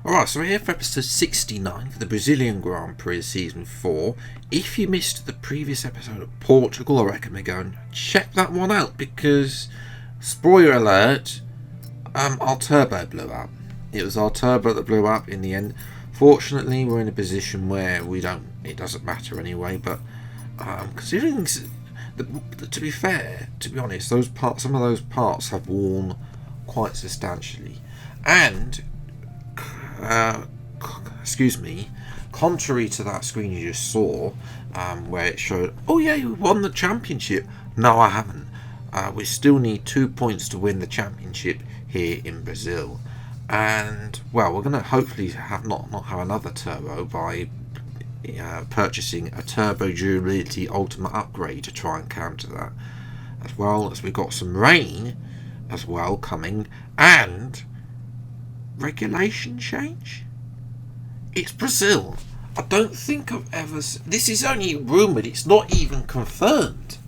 Alright, so we're here for episode 69 for the Brazilian Grand Prix Season 4. If you missed the previous episode of Portugal, I recommend go and check that one out because, spoiler alert, our turbo blew up. It was our turbo that blew up in the end. Fortunately, we're in a position where it doesn't matter anyway, but considering, to be fair, to be honest, some of those parts have worn quite substantially. And contrary to that screen you just saw, where it showed, oh yeah, you won the championship. No, I haven't. We still need 2 points to win the championship here in Brazil. And, well, we're going to hopefully not have another turbo by purchasing a turbo durability ultimate upgrade to try and counter that. As well as we've got some rain as well coming, and regulation change. It's Brazil. I don't think I've ever. This is only rumoured. It's not even confirmed.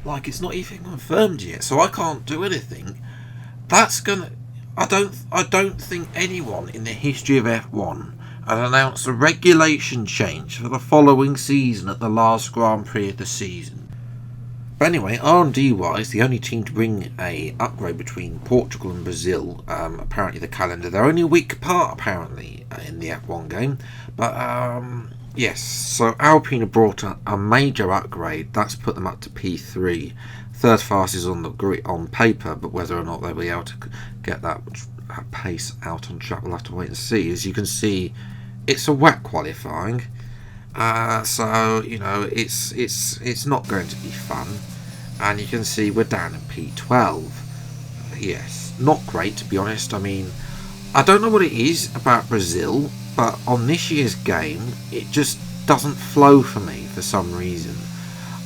It's not even confirmed yet, so I can't do anything. That's gonna. I don't think anyone in the history of F1 has announced a regulation change for the following season at the last Grand Prix of the season. But anyway, R&D wise, the only team to bring a upgrade between Portugal and Brazil, apparently the calendar, they're only a week apart apparently in the F1 game. But yes, so Alpine have brought a major upgrade. That's put them up to P3. Third fastest on the grid on paper, but whether or not they'll be able to get that pace out on track, we'll have to wait and see. As you can see, it's a wet qualifying. So it's not going to be fun, and you can see we're down in P12. Yes, not great to be honest. I mean, I don't know what it is about Brazil, but on this year's game it just doesn't flow for me for some reason.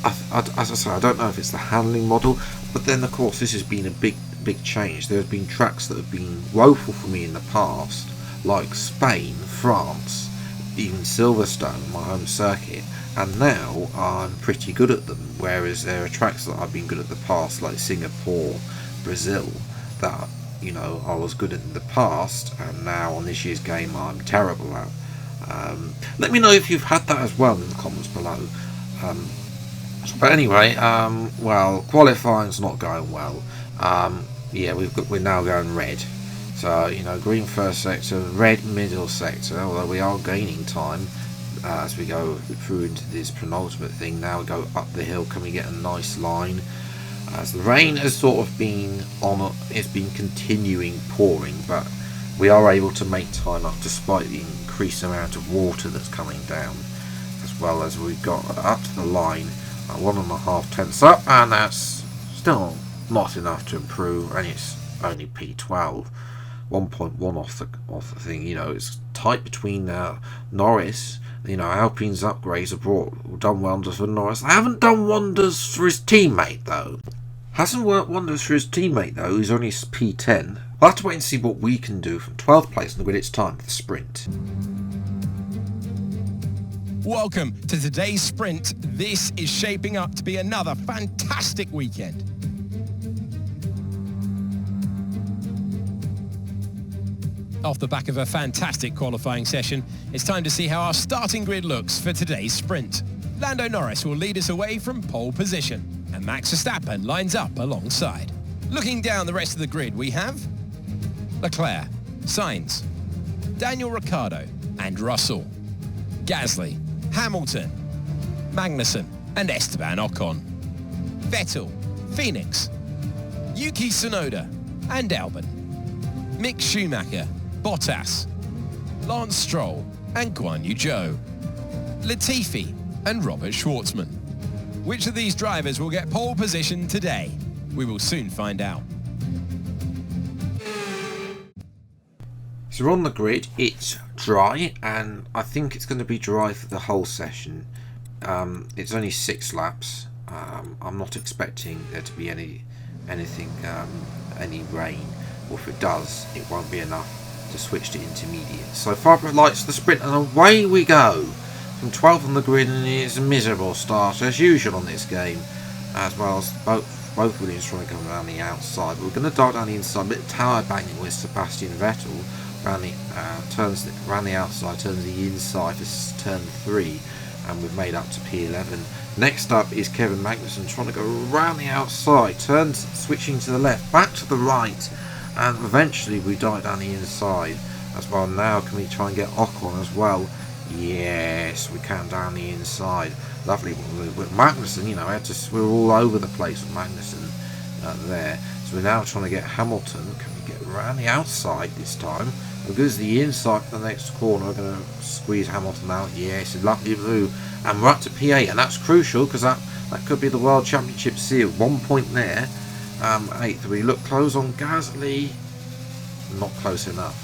As I say, I don't know if it's the handling model, but then of course this has been a big change. There have been tracks that have been woeful for me in the past, like Spain, France, even Silverstone, my home circuit, and now I'm pretty good at them, whereas there are tracks that I've been good at the past, like Singapore, Brazil, that I was good at in the past, and now on this year's game I'm terrible at. Let me know if you've had that as well in the comments below. But anyway, well, qualifying's not going well. Yeah, we're now going red. So, green first sector, red middle sector, although we are gaining time as we go through into this penultimate thing. Now we go up the hill, can we get a nice line? As the rain has sort of been it's been continuing pouring, but we are able to make time up despite the increased amount of water that's coming down. As well as we've got up to the line, 1.5 tenths up, and that's still not enough to improve, and it's only P12. 1.1 off the thing. It's tight between Norris. Alpine's upgrades have done wonders for Norris. They haven't done wonders for his teammate though. Hasn't worked wonders for his teammate though, who's only P10. We'll have to wait and see what we can do from 12th place on the grid. It's time for the sprint. Welcome to today's sprint. This is shaping up to be another fantastic weekend. Off the back of a fantastic qualifying session, it's time to see how our starting grid looks for today's sprint. Lando Norris will lead us away from pole position, and Max Verstappen lines up alongside. Looking down the rest of the grid, we have Leclerc, Sainz, Daniel Ricciardo and Russell, Gasly, Hamilton, Magnussen and Esteban Ocon, Vettel, Phoenix, Yuki Tsunoda and Albon, Mick Schumacher, Bottas, Lance Stroll and Guan Yu Zhou, Latifi and Robert Schwartzman. Which of these drivers will get pole position today? We will soon find out. So on the grid, it's dry, and I think it's going to be dry for the whole session. It's only 6 laps. I'm not expecting there to be any rain, or if it does, it won't be enough to switch to intermediate. So Fabra lights the sprint, and away we go from 12th on the grid, and it's a miserable start as usual on this game, as well as both Williams trying to come around the outside. We're going to dive down the inside, a bit of tower banging with Sebastian Vettel, Ran the outside, turns the inside for turn 3, and we've made up to P11. Next up is Kevin Magnussen trying to go around the outside, turns, switching to the left, back to the right, and eventually we dive down the inside as well. Now can we try and get Ocon as well? Yes, we can down the inside. Lovely with Magnussen, you know, we were all over the place with Magnussen there. So we're now trying to get Hamilton. Can we get around the outside this time? Because the inside for the next corner, we're going to squeeze Hamilton out. Yes, a lovely move. And we're up to P8, and that's crucial because that could be the World Championship seal. 1 point there. 8th. We look close on Gasly. Not close enough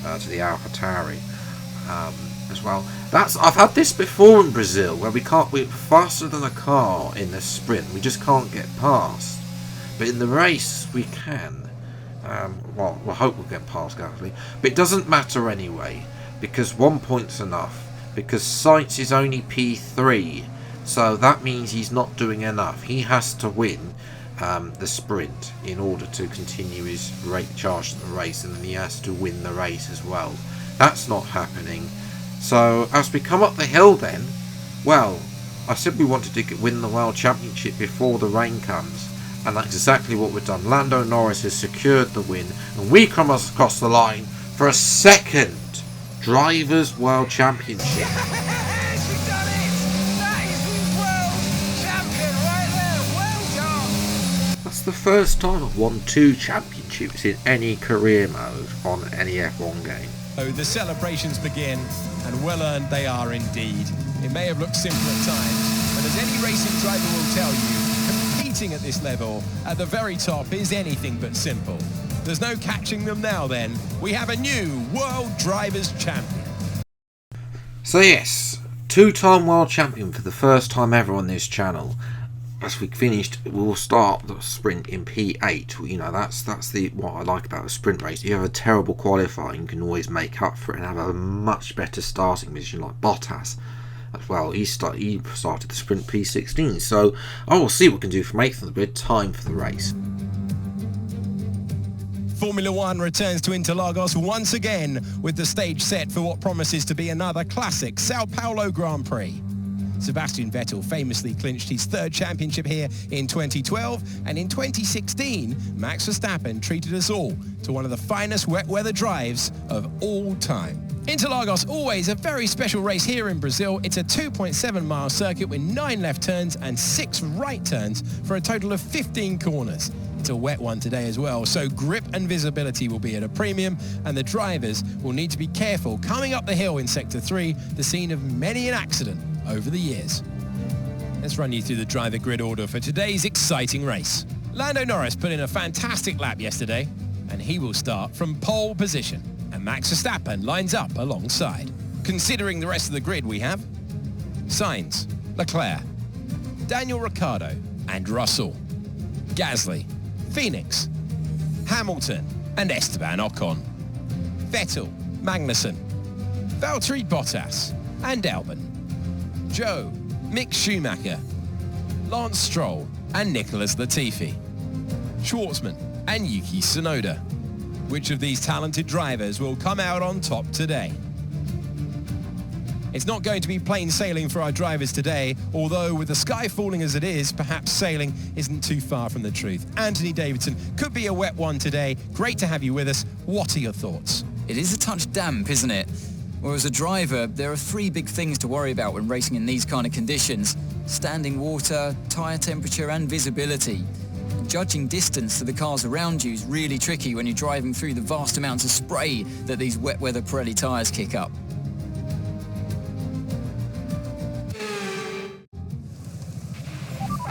to the AlphaTauri as well. I've had this before in Brazil where we're faster than a car in the sprint. We just can't get past. But in the race, we can. Well, we'll hope we'll get past Gasly. But it doesn't matter anyway, because 1 point's enough. Because Sainz is only P3. So that means he's not doing enough. He has to win the sprint in order to continue his charge to the race. And then he has to win the race as well. That's not happening. So as we come up the hill then, well, I said we wanted to win the World Championship before the rain comes. And that's exactly what we've done. Lando Norris has secured the win. And we come across the line for a second Drivers' World Championship. Yes, we've done it! That is the world champion right there. Well done! That's the first time I've won 2 championships in any career mode on any F1 game. Oh, the celebrations begin, and well earned they are indeed. It may have looked simple at times, but as any racing driver will tell you, competing at this level, at the very top, is anything but simple. There's no catching them now then. We have a new World Drivers' Champion. So yes, 2-time World Champion for the first time ever on this channel. As we finished, we'll start the sprint in P8. You know, that's what I like about a sprint race. If you have a terrible qualifying, you can always make up for it and have a much better starting position, like Bottas as well. He started the sprint P16. So I will see what we can do from 8th on the grid. Time for the race. Formula One returns to Interlagos once again with the stage set for what promises to be another classic Sao Paulo Grand Prix. Sebastian Vettel famously clinched his 3rd championship here in 2012, and in 2016, Max Verstappen treated us all to one of the finest wet weather drives of all time. Interlagos, always a very special race here in Brazil. It's a 2.7 mile circuit with 9 left turns and 6 right turns for a total of 15 corners. It's a wet one today as well, so grip and visibility will be at a premium, and the drivers will need to be careful coming up the hill in Sector 3, the scene of many an accident over the years. Let's run you through the driver grid order for today's exciting race. Lando Norris put in a fantastic lap yesterday, and he will start from pole position, and Max Verstappen lines up alongside. Considering the rest of the grid, we have Sainz, Leclerc, Daniel Ricciardo and Russell, Gasly, Phoenix, Hamilton and Esteban Ocon, Vettel, Magnussen, Valtteri Bottas and Albon, Joe, Mick Schumacher, Lance Stroll and Nicholas Latifi, Schwartzman and Yuki Tsunoda. Which of these talented drivers will come out on top today? It's not going to be plain sailing for our drivers today, although with the sky falling as it is, perhaps sailing isn't too far from the truth. Anthony Davidson, could be a wet one today. Great to have you with us. What are your thoughts? It is a touch damp, isn't it? Well, as a driver, there are 3 big things to worry about when racing in these kind of conditions: standing water, tyre temperature and visibility. Judging distance to the cars around you is really tricky when you're driving through the vast amounts of spray that these wet weather Pirelli tyres kick up.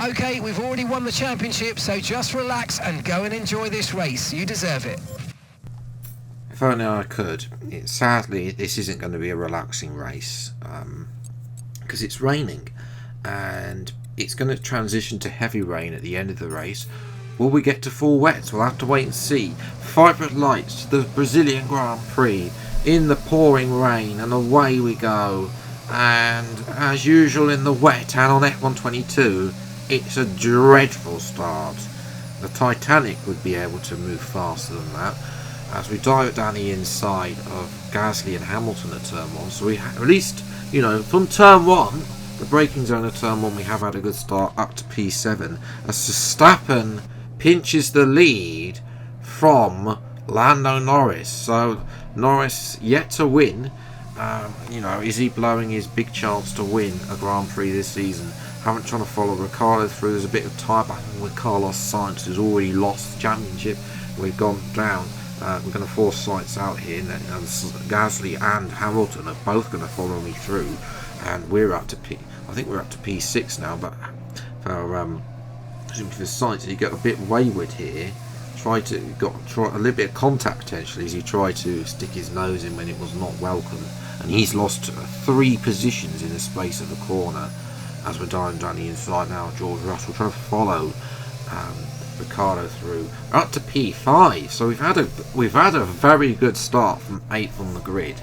Okay, we've already won the championship, so just relax and go and enjoy this race. You deserve it. If only I could. Sadly, this isn't going to be a relaxing race because it's raining, and it's going to transition to heavy rain at the end of the race. Will we get to full wets? We'll have to wait and see. 5 red lights to the Brazilian Grand Prix in the pouring rain, and away we go. And as usual in the wet and on F122, it's a dreadful start. The Titanic would be able to move faster than that. as we dive down the inside of Gasly and Hamilton at turn 1. So we at least, you know, from turn 1, the braking zone of turn 1, we have had a good start up to P7 as Verstappen pinches the lead from Lando Norris. So Norris yet to win. You know, is he blowing his big chance to win a Grand Prix this season? Haven't trying to follow Ricciardo through. There's a bit of tie back with Carlos Sainz, who's already lost the championship. We've gone down. We're going to force Sainz out here, and Gasly and Hamilton are both going to follow me through, and we're up to I think we're up to P6 now. But for Sainz, he got a bit wayward here. Try a little bit of contact potentially as he tried to stick his nose in when it was not welcome, and he's lost 3 positions in the space of a corner. As we're diving down the inside now, George Russell trying to follow Ricciardo through up to P5. So we've had a very good start from 8th on the grid.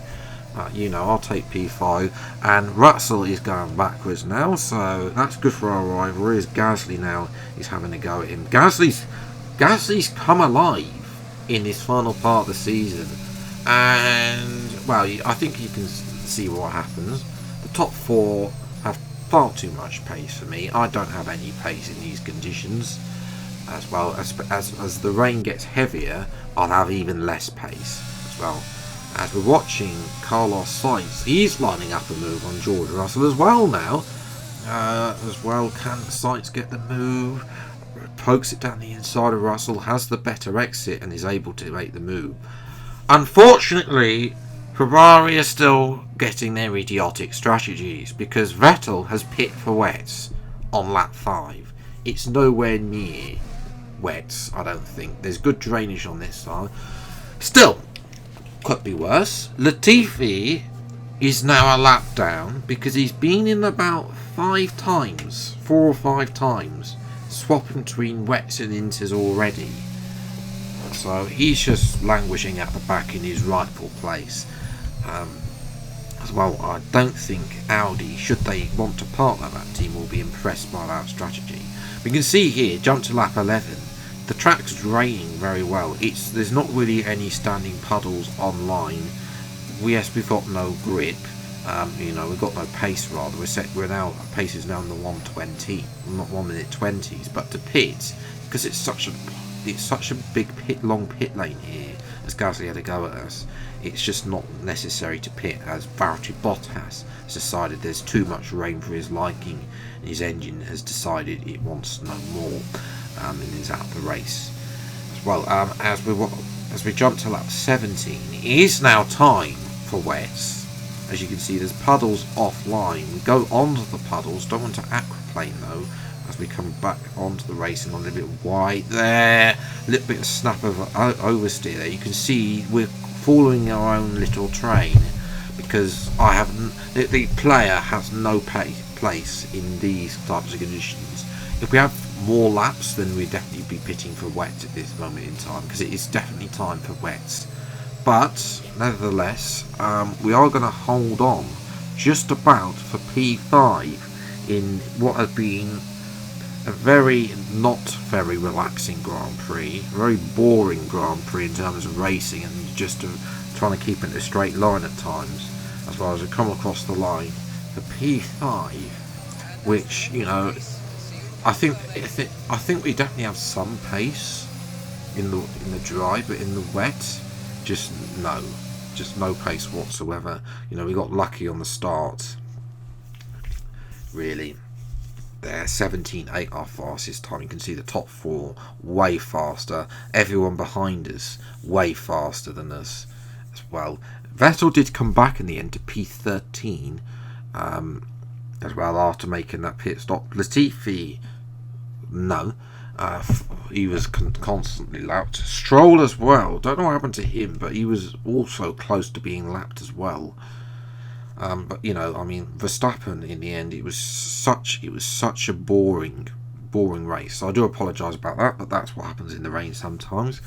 You know, I'll take P5, and Russell is going backwards now, so that's good for our rival. Whereas Gasly now is having a go at him. Gasly's come alive in this final part of the season, and well, I think you can see what happens. The top 4 have far too much pace for me. I don't have any pace in these conditions. As well as the rain gets heavier, I'll have even less pace as well. As we're watching Carlos Sainz, he's lining up a move on George Russell as well now. Can Sainz get the move? Pokes it down the inside of Russell, has the better exit, and is able to make the move. Unfortunately, Ferrari are still getting their idiotic strategies, because Vettel has pit for wets on lap 5. It's nowhere near wets, I don't think. There's good drainage on this side. Still, could be worse. Latifi is now a lap down because he's been in about 4 or 5 times, swapping between wets and inters already. So he's just languishing at the back in his rightful place. As well, I don't think Audi, should they want to partner that team, will be impressed by that strategy. We can see here, jump to lap 11, the track's draining very well. There's not really any standing puddles online. We've got no grip. You know, we've got no pace rather. We're now, pace is now in the 1:20, not 1 minute 20s. But to pit, because it's such a big long pit lane here, as Gasly had a go at us, it's just not necessary to pit, as Valtteri Bottas has decided there's too much rain for his liking, and his engine has decided it wants no more, and is out of the race as well. As we jump to lap 17, it is now time for wets. As you can see, there's puddles offline. We go onto the puddles, don't want to aquaplane though, as we come back onto the racing on a little bit wide there, a little bit of snap of oversteer there. You can see we're following our own little train, because the player has no place in these types of conditions. If we have more laps, then we'd definitely be pitting for wet at this moment in time, because it is definitely time for wets. But nevertheless, we are going to hold on just about for P5 in what has been a not very relaxing Grand Prix, very boring Grand Prix in terms of racing, and just trying to keep it in a straight line at times, as far as we come across the line for P5, which, you know, I think we definitely have some pace in the dry, but in the wet, just no pace whatsoever. You know, we got lucky on the start, really. There, 17.8 our fastest time. You can see the top 4 way faster. Everyone behind us way faster than us as well. Vettel did come back in the end to P13 as well after making that pit stop. Latifi, no. He was constantly lapped. Stroll as well. Don't know what happened to him, but he was also close to being lapped as well. But you know, I mean, Verstappen in the end, it was such a boring race. So I do apologise about that, but that's what happens in the rain sometimes.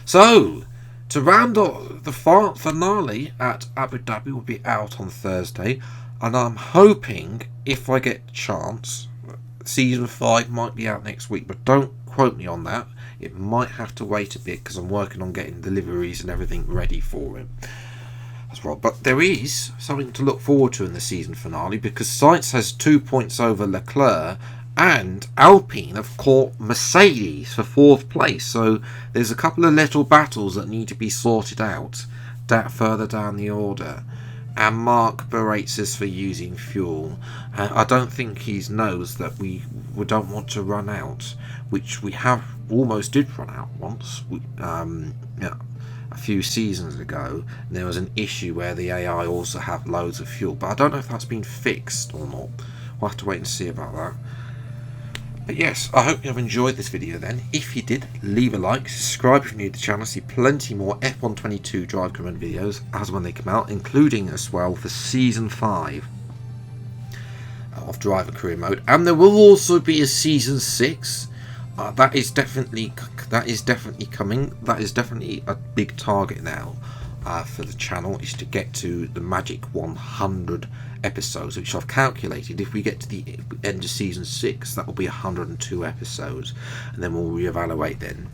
So to round off the finale at Abu Dhabi will be out on Thursday, and I'm hoping, if I get a chance, season 5 might be out next week, but don't quote me on that. it might have to wait a bit because I'm working on getting deliveries and everything ready for it as well. But there is something to look forward to in the season finale, because Sainz has 2 points over Leclerc, and Alpine have caught Mercedes for 4th place. So there's a couple of little battles that need to be sorted out further down the order. And Mark berates us for using fuel. I don't think he knows that we don't want to run out, which we have almost did run out once. A few seasons ago, there was an issue where the AI also have loads of fuel, but I don't know if that's been fixed or not. We'll have to wait and see about that. But yes, I hope you have enjoyed this video then. If you did, leave a like, subscribe if you're new to the channel. See plenty more F122 drive command videos as when they come out, including as well for Season 5 of Driver Career Mode. And there will also be a Season 6. That is definitely coming. That is definitely a big target now for the channel, is to get to the magic 100 episodes, which I've calculated if we get to the end of Season 6, that will be 102 episodes, and then we'll reevaluate then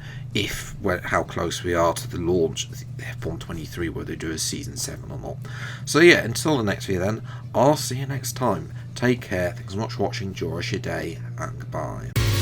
how close we are to the launch of the F123, whether they do a Season 7 or not. So yeah, until the next video then, I'll see you next time. Take care, thanks so much for watching, enjoy your day, and goodbye.